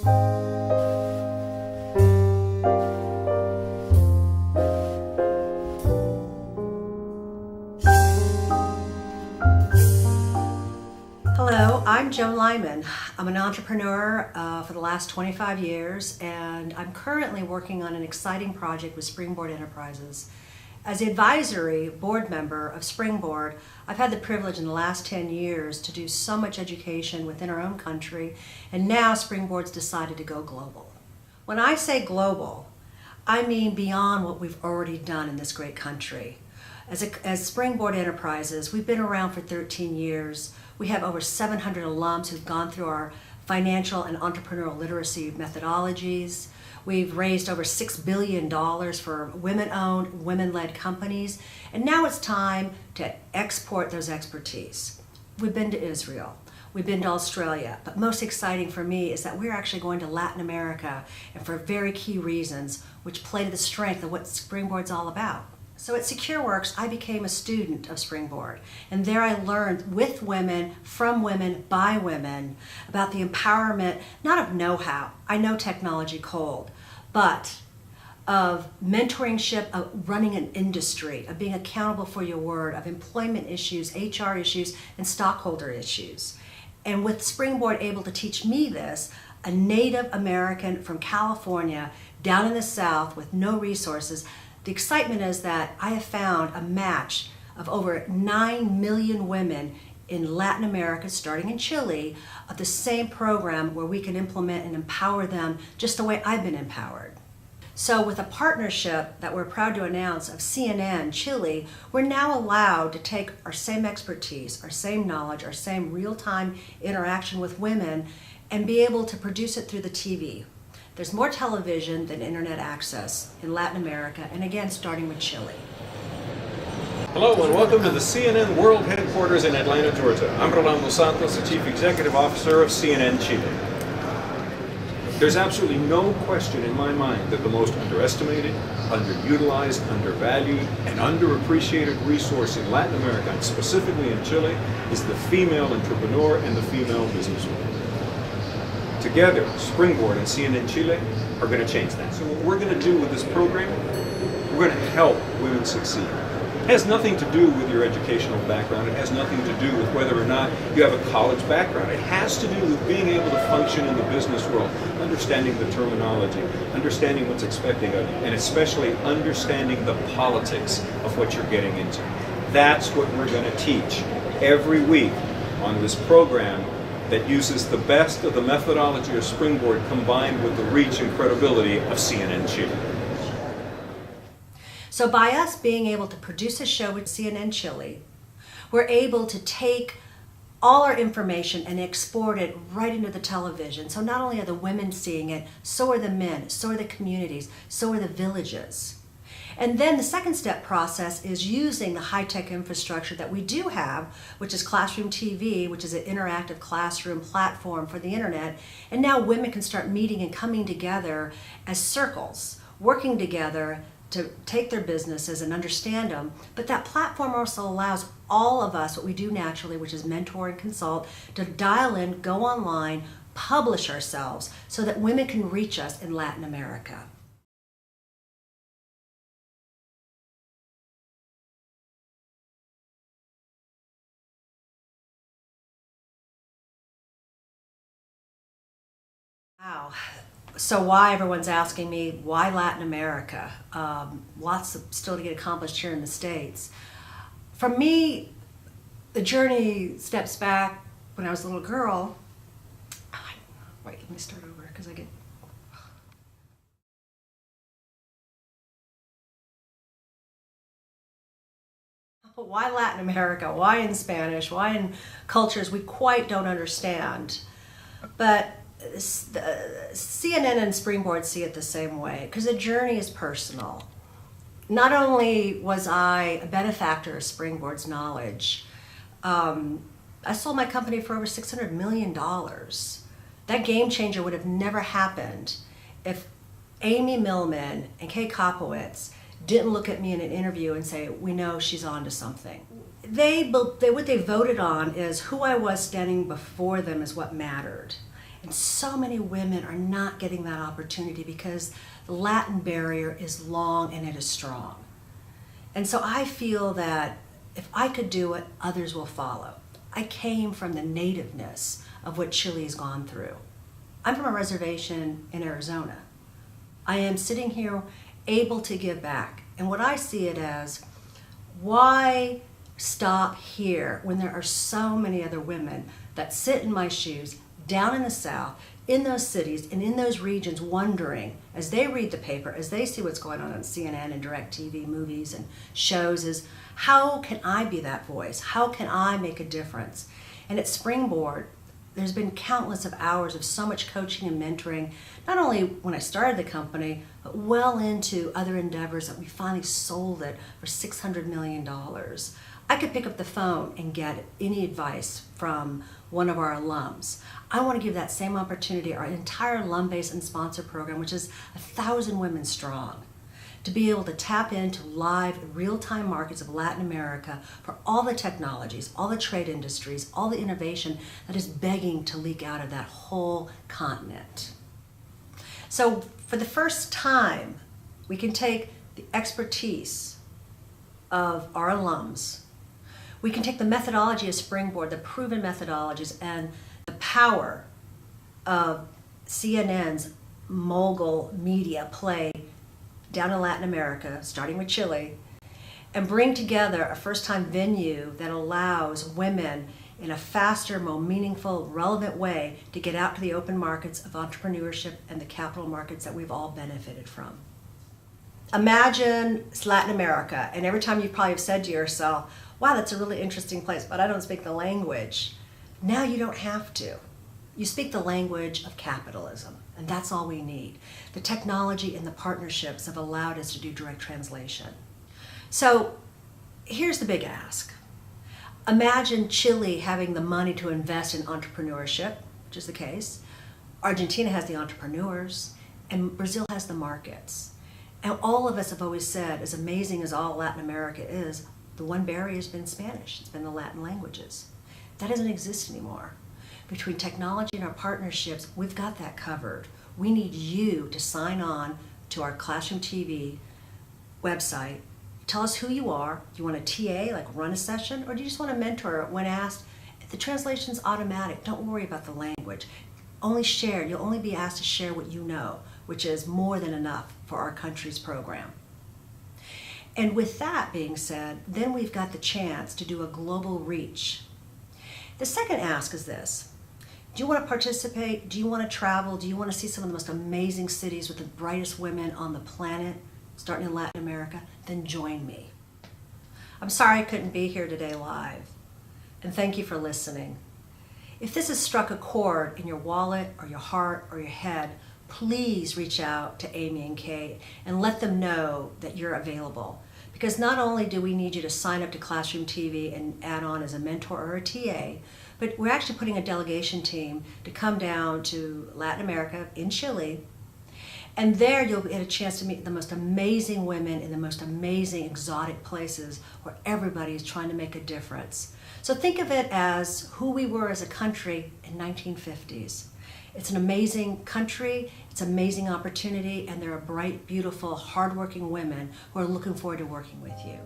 Hello, I'm Joan Lyman. I'm an entrepreneur for the last 25 years, and I'm currently working on an exciting project with Springboard Enterprises. As the advisory board member of Springboard, I've had the privilege in the last 10 years to do so much education within our own country, and now Springboard's decided to go global. When I say global, I mean beyond what we've already done in this great country. As Springboard Enterprises, we've been around for 13 years. We have over 700 alums who've gone through our financial and entrepreneurial literacy methodologies. We've raised over $6 billion for women-owned, women-led companies. And now it's time to export those expertise. We've been to Israel. We've been to Australia. But most exciting for me is that we're actually going to Latin America, and for very key reasons, which play to the strength of what Springboard's all about. So at SecureWorks, I became a student of Springboard, and there I learned with women, from women, by women, about the empowerment, not of know-how, I know technology cold, but of mentorship, of running an industry, of being accountable for your word, of employment issues, HR issues, and stockholder issues. And with Springboard able to teach me this, a Native American from California, down in the South with no resources, the excitement is that I have found a match of over 9 million women in Latin America, starting in Chile, of the same program where we can implement and empower them just the way I've been empowered. So with a partnership that we're proud to announce of CNN Chile, we're now allowed to take our same expertise, our same knowledge, our same real-time interaction with women and be able to produce it through the TV. There's more television than internet access in Latin America, and again, starting with Chile. Hello and welcome to the CNN World Headquarters in Atlanta, Georgia. I'm Rolando Santos, the Chief Executive Officer of CNN Chile. There's absolutely no question in my mind that the most underestimated, underutilized, undervalued, and underappreciated resource in Latin America, and specifically in Chile, is the female entrepreneur and the female businesswoman. Together, Springboard and CNN Chile are going to change that. So what we're going to do with this program, we're going to help women succeed. It has nothing to do with your educational background. It has nothing to do with whether or not you have a college background. It has to do with being able to function in the business world, understanding the terminology, understanding what's expected of you, and especially understanding the politics of what you're getting into. That's what we're going to teach every week on this program that uses the best of the methodology of Springboard combined with the reach and credibility of CNN Chile. So by us being able to produce a show with CNN Chile, we're able to take all our information and export it right into the television. So not only are the women seeing it, so are the men, so are the communities, so are the villages. And then the second step process is using the high-tech infrastructure that we do have, which is Classroom TV, which is an interactive classroom platform for the internet. And now women can start meeting and coming together as circles, working together to take their businesses and understand them. But that platform also allows all of us, what we do naturally, which is mentor and consult, to dial in, go online, publish ourselves so that women can reach us in Latin America. Wow. So why everyone's asking me, why Latin America? Lots still to get accomplished here in the States. For me, the journey steps back when I was a little girl. Wait, let me start over because I get... But why Latin America? Why in Spanish? Why in cultures we quite don't understand? But CNN and Springboard see it the same way, because the journey is personal. Not only was I a benefactor of Springboard's knowledge, I sold my company for over $600 million. That game changer would have never happened if Amy Millman and Kay Kopowitz didn't look at me in an interview and say, we know she's on to something. What they voted on is who I was standing before them is what mattered. And so many women are not getting that opportunity because the Latin barrier is long and it is strong. And so I feel that if I could do it, others will follow. I came from the nativeness of what Chile's gone through. I'm from a reservation in Arizona. I am sitting here able to give back. And what I see it as, why stop here when there are so many other women that sit in my shoes down in the South, in those cities and in those regions, wondering as they read the paper, as they see what's going on CNN and DirecTV, movies and shows, is how can I be that voice? How can I make a difference? And at Springboard, there's been countless of hours of so much coaching and mentoring, not only when I started the company, but well into other endeavors that we finally sold it for $600 million. I could pick up the phone and get any advice from one of our alums. I want to give that same opportunity, our entire alum base and sponsor program, which is 1,000 women strong, to be able to tap into live, real-time markets of Latin America for all the technologies, all the trade industries, all the innovation that is begging to leak out of that whole continent. So for the first time, we can take the expertise of our alums. We can take the methodology of Springboard, the proven methodologies, and the power of CNN's mogul media play down in Latin America, starting with Chile, and bring together a first-time venue that allows women in a faster, more meaningful, relevant way to get out to the open markets of entrepreneurship and the capital markets that we've all benefited from. Imagine it's Latin America, and every time you probably have said to yourself, wow, that's a really interesting place, but I don't speak the language. Now you don't have to. You speak the language of capitalism, and that's all we need. The technology and the partnerships have allowed us to do direct translation. So here's the big ask. Imagine Chile having the money to invest in entrepreneurship, which is the case. Argentina has the entrepreneurs, and Brazil has the markets. And all of us have always said, as amazing as all Latin America is, the one barrier has been Spanish. It's been the Latin languages. That doesn't exist anymore. Between technology and our partnerships, we've got that covered. We need you to sign on to our Classroom TV website. Tell us who you are. Do you want a TA, like run a session, or do you just want a mentor when asked? The translation's automatic. Don't worry about the language. Only share. You'll only be asked to share what you know, which is more than enough for our country's program. And with that being said, then we've got the chance to do a global reach. The second ask is this. Do you want to participate? Do you want to travel? Do you want to see some of the most amazing cities with the brightest women on the planet, starting in Latin America? Then join me. I'm sorry I couldn't be here today live, and thank you for listening. If this has struck a chord in your wallet or your heart or your head, please reach out to Amy and Kate and let them know that you're available. Because not only do we need you to sign up to Classroom TV and add on as a mentor or a TA, but we're actually putting a delegation team to come down to Latin America in Chile. And there you'll get a chance to meet the most amazing women in the most amazing exotic places where everybody is trying to make a difference. So think of it as who we were as a country in 1950s. It's an amazing country, it's an amazing opportunity, and there are bright, beautiful, hardworking women who are looking forward to working with you.